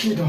气的。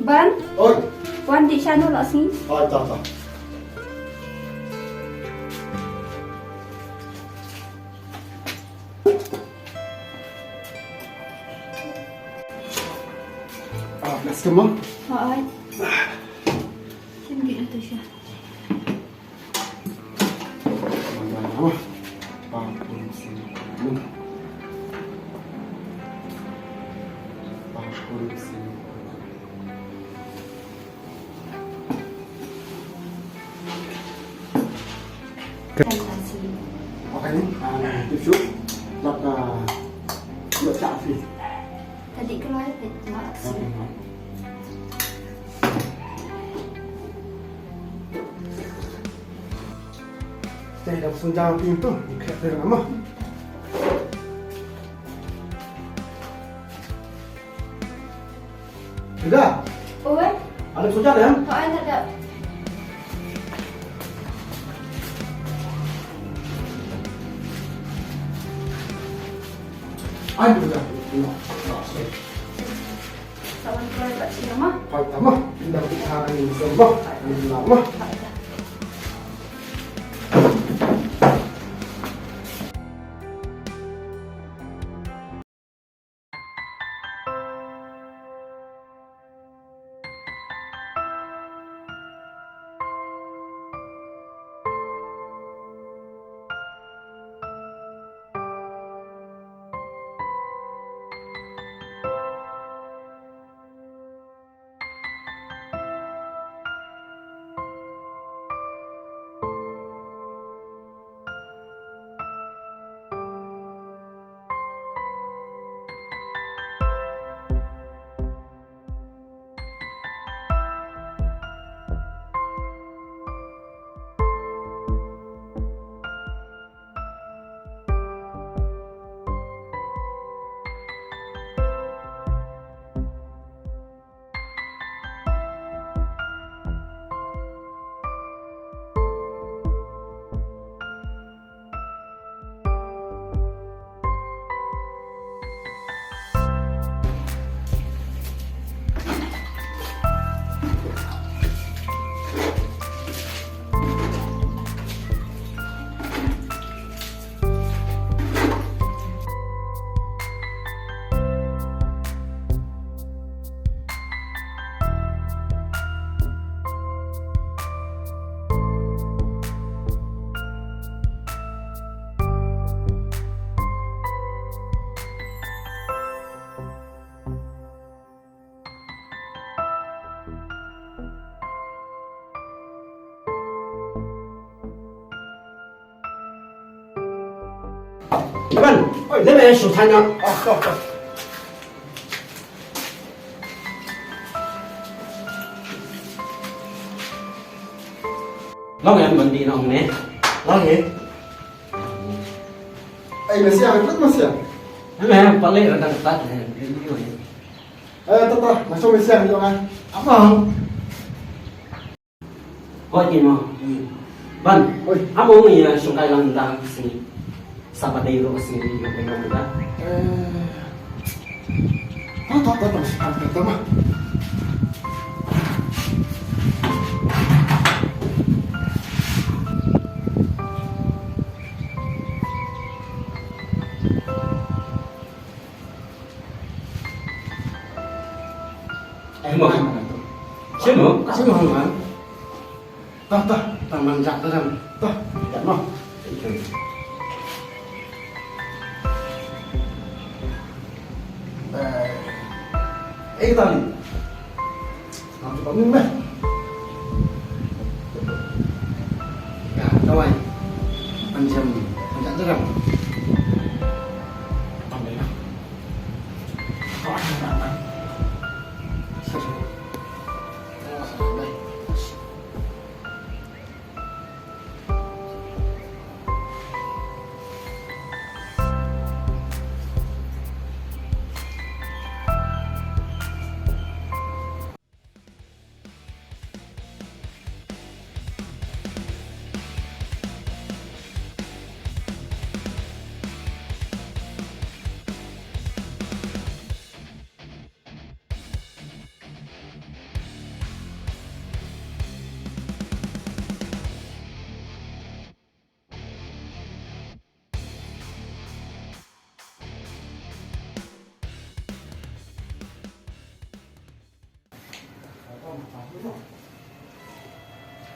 Ban, Oi, Wan di sana lah sini. tak. Let's come on. Hai. Sini dia tu sya. Mana? Pampun sini. Pampun sini. Terima kasih. Makanya, tisu, nak buat cafe. Tadi keluar terima kasih. Đây là phần dao kim tuh, kayak dari lama. Tidak, Oi, ada sujud ya? hai tak ada. Ayo sudah. Sawan keluar kat sini mah. Kalau lama, tidak kita hari ini semua, ini lama. Tak ada. Iban, oi, đây là sủi thanh à? Không. Lo em mình đi nông nè. Lo gì? Anh masih ada, masih ada. Em paling ở đằng tắt này. Tak, masuk masih ada jangan. Apa không? Hỏi gì mà? Ban, Oi. apa yang suka lang lang sini? Sabadero sini yung tinggal kita. Tak, pertama. taman jak dalam. Tuh, jak noh. Tali. Nanti Pak Min meh. Ya, kawan. Panjang dalam. Tambah ya. Kawan, kawan.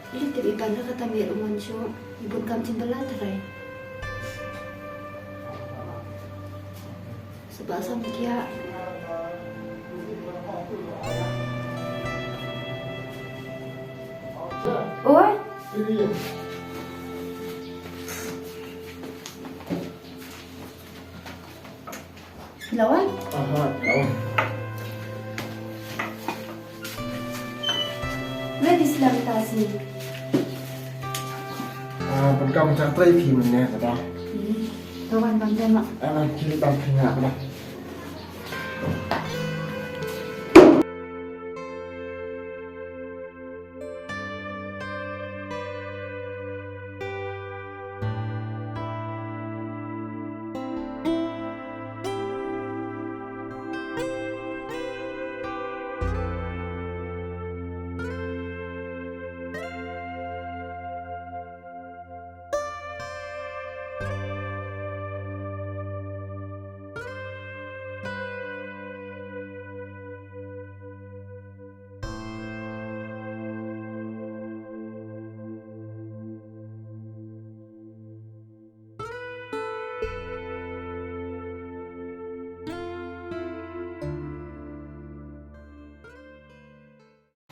Ili tibi pandang kata mir umansyo, ibut kam cimbelat ray. Sebasa mikia. Oi, lawan? Aha, lawan. Ready silang tasi. Berkam jak tray phim này nè, đó. Kawan bang demak. Kiri tam phim ngạc đó.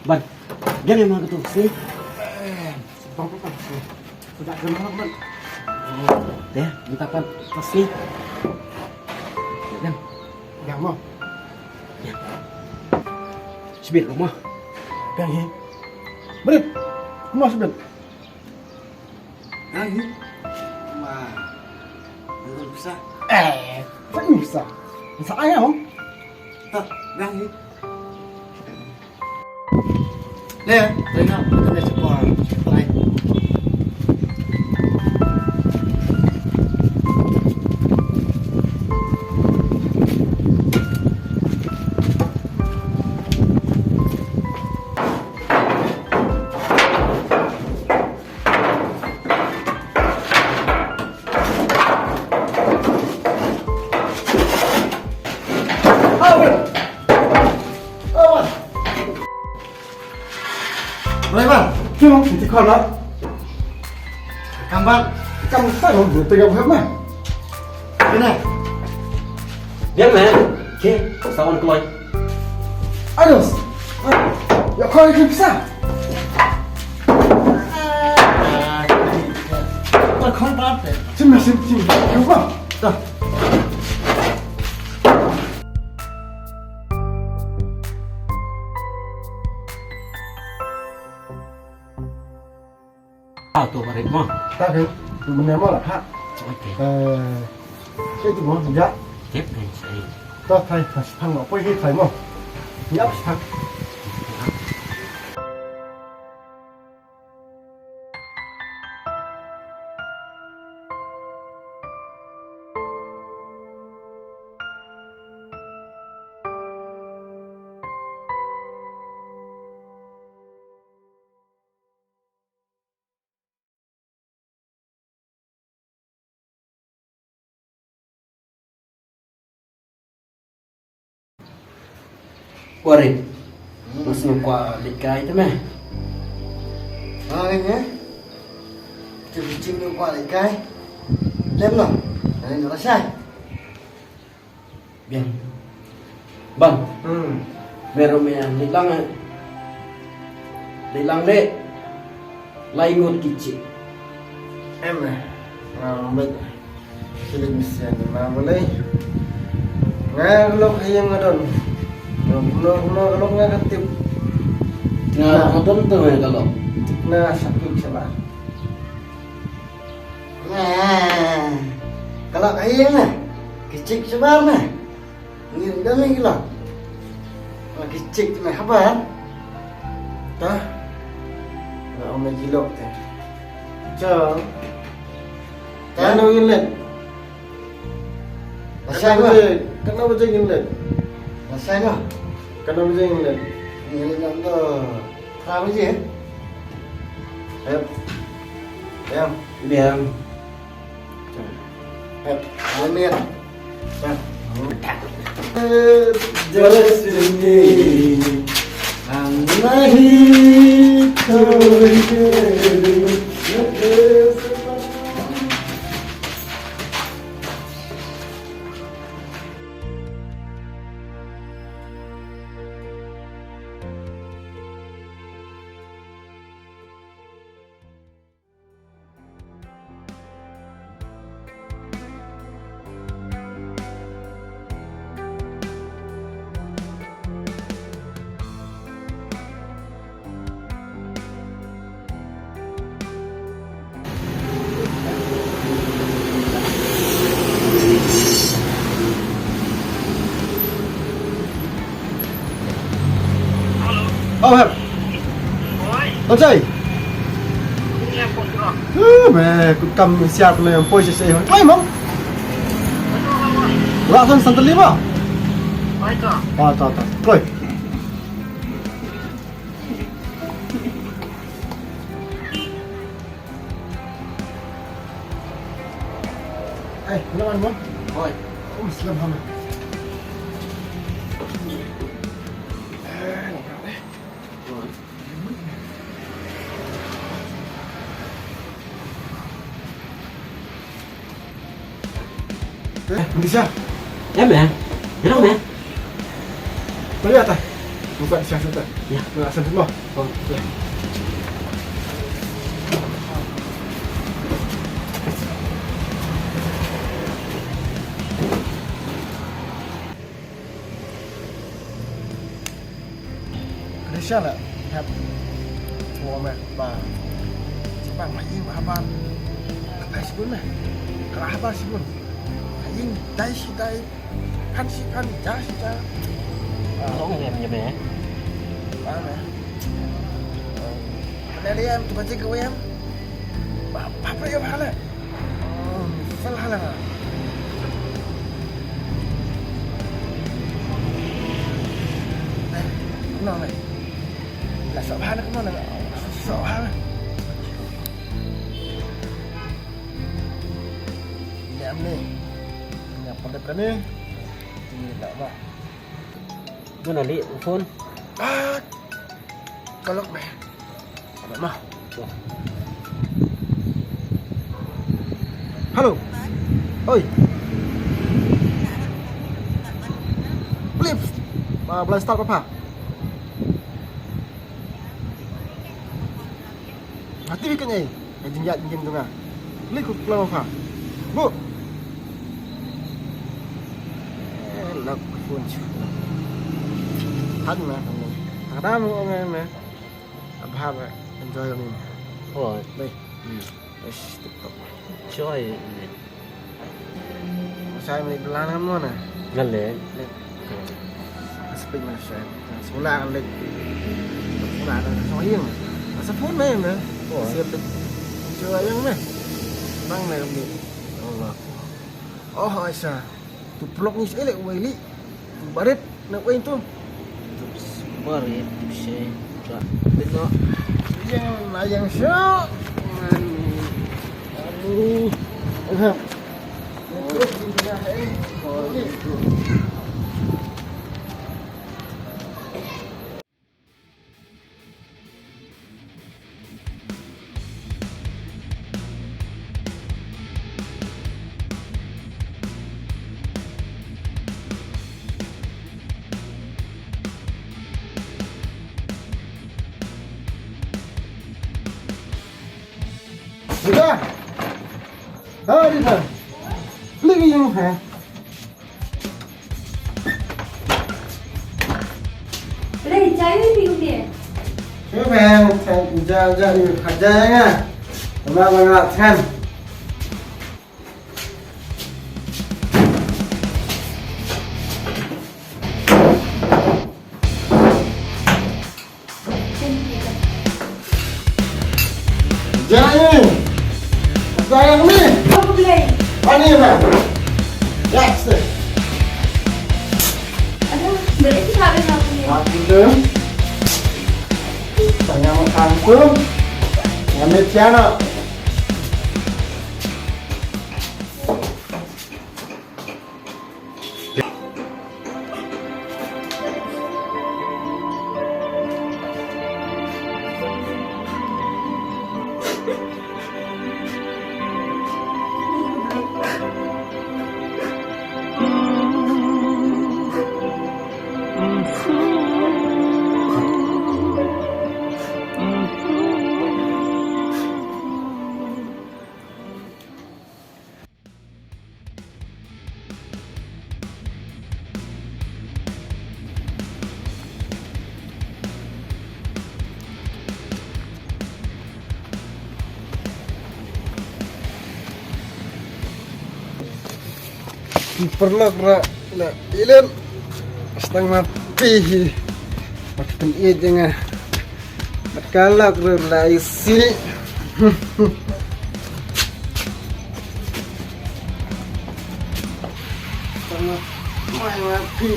Ban, jangan yang mana tu sih? Bang, sudah kenal Bang. Deh, minta pan pasti. Dan, Yang mau. sebir rumah. Yang ini. Berit. Mau sebet. Yang ini. Mah, belum bisa. Phải bisa. Bisa ai không? Tak, yang ini. Nè, đây nào, cái này sẽ còn đây. Đây Bang, chưa không? Thì còn đó. Cầm Bang, cầm sao không được tự động hết mà. Thế này. Jangan man. Okay, sawan keluar. Aduh. Ya kau ini bisa. Kau kau berapa? Sini, coba. Dah. Ah, tu barik mah. Ta thấy mình ném là hạ. Okay. Cái gì muốn dạ. Tiếp này saya. Ta thấy là thằng nó quay thấy mà. Nhấp thằng. Warin. Mas nunggu dekai tu meh. Ini. Cing được quả lại cái. Lem nào. Này nó sai. Biar. Bang, Hmm. meron mo yan. Nilang le. Laingot kicik. Em này. Baik. Sila bisa na mulai. Nga lok hayang ngadon. Lok nga katip. Nga, kadon to eh kalau. Na sakit siya. Nah, kalau hayang na. Kicik sebar na. Ngin dami gila. Kalau kicik na habar. Tah. Na umay gilok teh. Chong. Ano inlet? Kenapa jadi inlet? Nasanya? Kenapa jadi inlet? Inlet itu kenapa sih? Ayo, ayo, Biar. ayo, lihat. Jelas ini. Anahi Hep. Con trai. Mẹ, cứ cầm xe này poi xe hỏi. Oi, mong. Ra thân Santa Lima. Ta. Rồi. Eh, kenapa mong? Oi. Oh, selamat hamil. Bisa. Ya, Bang. Kenapa, Bang? Lihat ah. Buka di sana. Ya. Enggak sampai loh. Oh, ya. Ada siapa? Hep. Tua mẹ bà. Chị bạn mày yên bà bạn. Cái gì bún này? Cái apa sih bun? Yên đây si đây. Kan si kan jah si jah. Không nghe em mẹ. Ba mẹ. Đây em, tụi bạn chơi của em. Apa ya bahala? Salah lah. Kenapa này? Là sợ ba nó cũng là sợ ba. Em nih. Yang pandai ni. Ini tak apa. Mana li phone? Kalau meh. Kalau mah. Halo. Oi. Flip. Boleh start apa? Hati bikinnya. Jinjat jinjim tu ngah. Beli ku kelam apa? Bu. Lok phone chu. Thân mà. Thằng đó mua nghe mà. Apa apa? Enjoy ni. Oh, Đây. TikTok. coy. Saya may belaan kamu na. Galing. Speak na siya. Semula kan leg. Semula na sa hiyung. Sa phone na yun eh. Siya leg. Coba yang na. Bang na kami. Allah. Oh, Aisyah. Tu vlog ni saya lek wali. Tu barit nak wain tu. Barit tipsy. Tengok. Yang layang syok. Aduh. Terus di tengah ini. Oh, ni. Sudah. Oh, đi rồi. Lấy cái gì hả? Boleh cai ni dia. Cái vàng thành ra kerja nha. Kita mengatakan. Jangan. Jangan ni. Apa boleh? Ani lah. Yes. Ada boleh tak boleh apa ni? Aku dah. Tanya makan pun. Ambil tiada. Perlu nak ilan setengah mati makan jangan berkalak relai sini setengah mati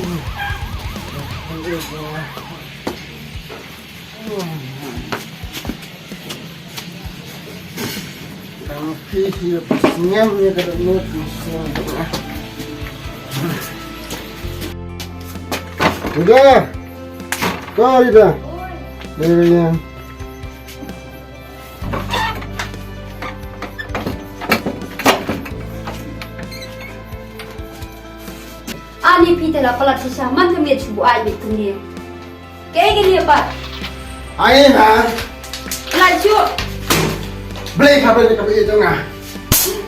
tapi senyumnya kada nutus Udah, kau udah, ya. Ani pita la pala tisha man kami chubu ai bit kami. Kayak gini apa? Ayo lah, Laju. beli kabel di kabel itu ngah.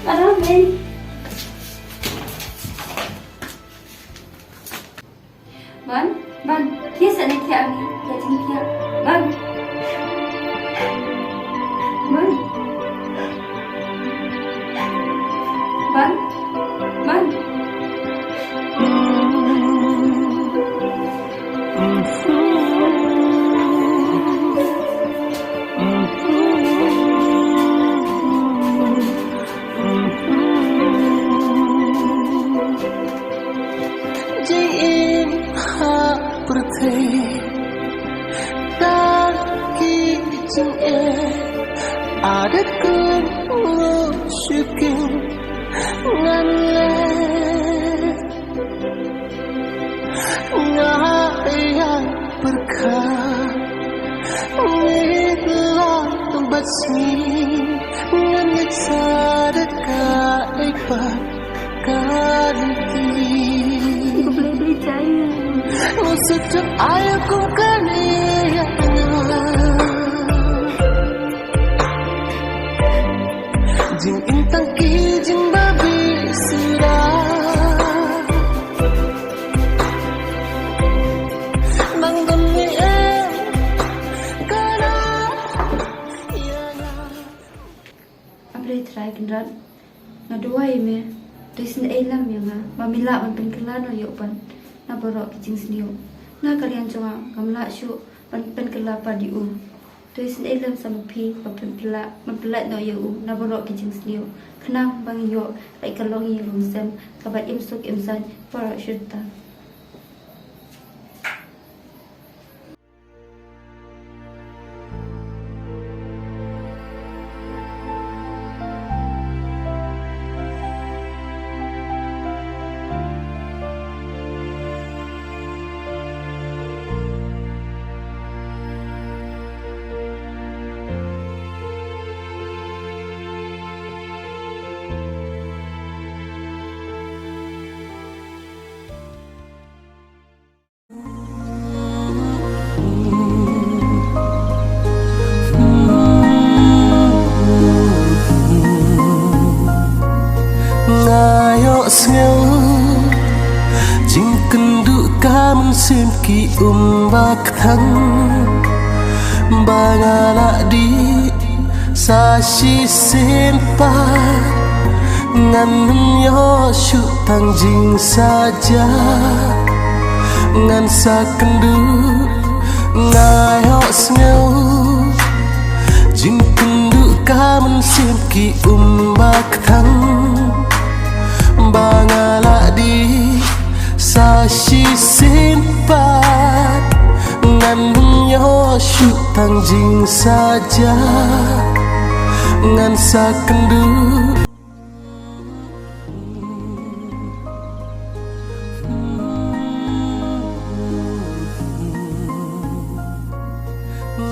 Ada main. Ban, kia sana kia ni, kia cing kia. Ban. Ada kun syukur nganle ngaya berkah nidlah basmi nganit sadaka ibat kanti Aku boleh beli cahaya. sejak ayahku kania Jing intang ki jing babi sirah Bangun ni kana yana Apa boleh try kendrat? Nadua me. Reason elam yang mamila man penkelano yo pan. Na borok kicing seniu. Na kalian cuma kamla syu pan penkelapa diu. Reason elam sama pi mampelat no yo na borok kicing seniu. Kenang bang yo like kalongi lungsem kabat imsuk imsan para syuta. sneo jing kendu kamen sim ki bak thang bangala di sashi sempa ngan yo shu tang jing saja ngan sa kendu ngayo sneo jing kendu kamen sim ki bak thang bangala di sashi simpat ngan yo shu tang jing saja ngan sa kendu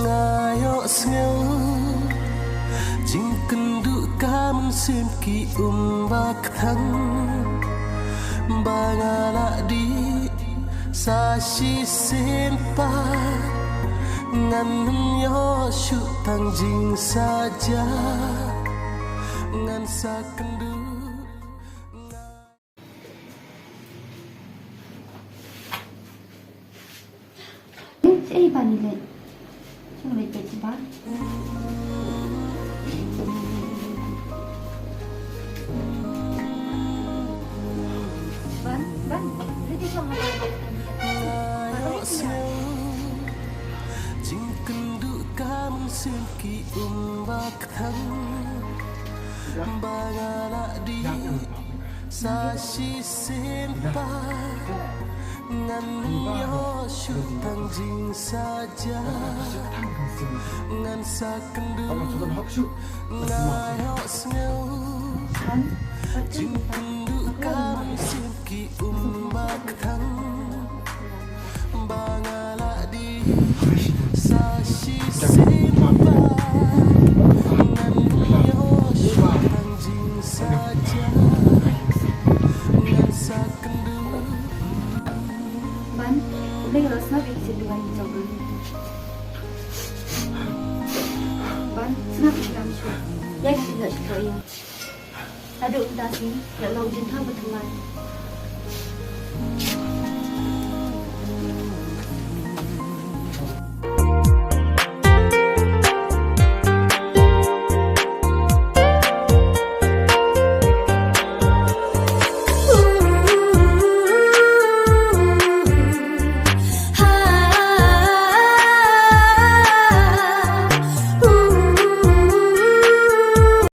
ngayo sneo jing kendu kamen sim ki bak thang bangala di sashi sempat ngan yo shu tang jing saja ngan sa kendu Eh, ba ni le. Chung le pe ba. Ban, ready ka mo. jing kendu kamen sim ki bak thang bangala di sashi sempat ngan yo shu tang jing saja ngan sa kendu ngayo sneo Ban, jing kendu kamen sim ki bak thang bangala di sashi sempat ngan yo shu tang jing saja ngan sa kendu ban, udah ngelas na bikin luan coba. Ban, senang bilang sih. Ya kita tidak suka ya. Ada udah sih, ya lo jentah berteman.